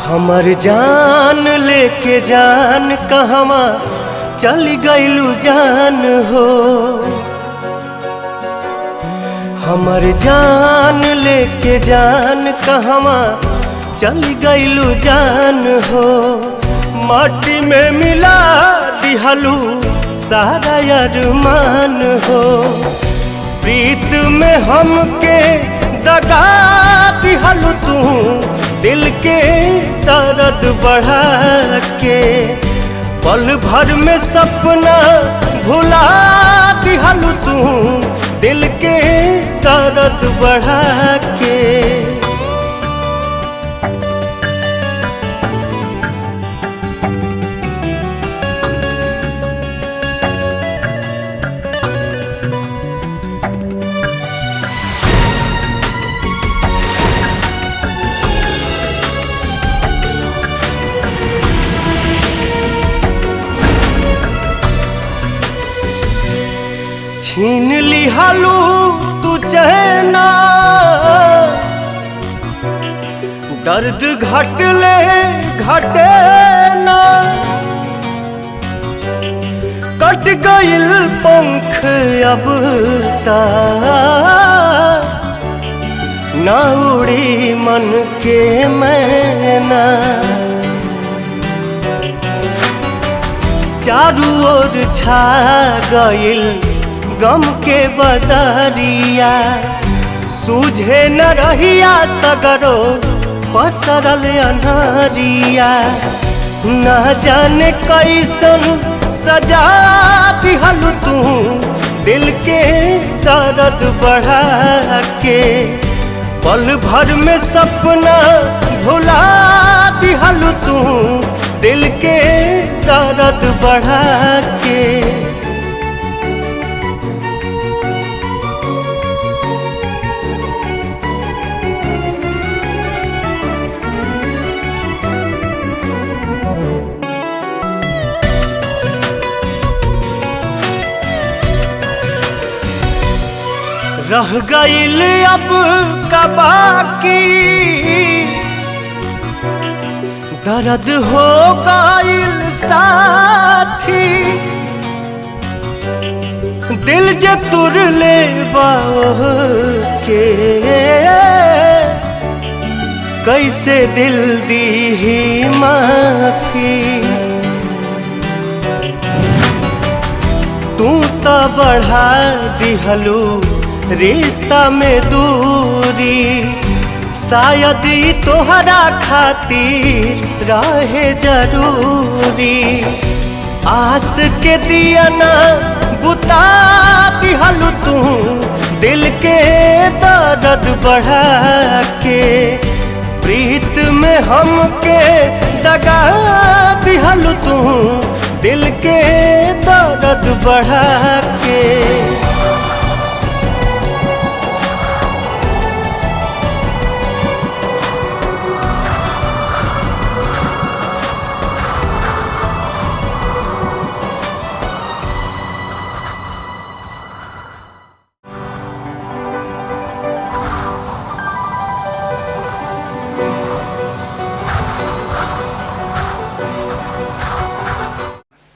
हमर जान लेके जान कहवा चल गइलू जान हो। हमर जान लेके जान कहवा चल गइलू जान हो। माटी में मिला दिहलू सारा अरमान हो। प्रीत में हमके दगा दिहलू तू दिल के दर्द बढ़ा के। पल भर में सपना भुला दिहलू तू दिल के दर्द बढ़ा के। छीन लिहालू तू चहना दर्द घटले घटे ना। कट गइल पंख अब ता ना उड़ी मन के मैना। चारू ओर छा गइल गम के बदरिया। सूझे न रहिया सगरो पसरल अनहरिया। न जाने कैसन सजा दिहलू तू दिल के दर्द बढ़ा के। पल भर में सपना भुला दिहलू तू दिल के दर्द बढ़ा के। रह गइल अब का बाकी दर्द हो गइल साथी। दिल जे तुर ले के कैसे दिल दी ही माफी। तू तो बढ़ा दिहलू रिश्ता में दूरी। शायद तोहरा खातिर रहे जरूरी। आस के दिया ना बुता दिहलू तू दिल के दर्द बढ़ा के। प्रीत में हमके दगा दिहलू तू दिल के दर्द बढ़ा के।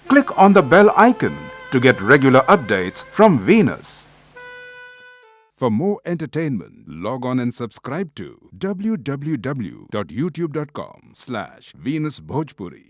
Click on the bell icon to get regular updates from Venus. For more entertainment, log on and subscribe to www.youtube.com/VenusBhojpuri.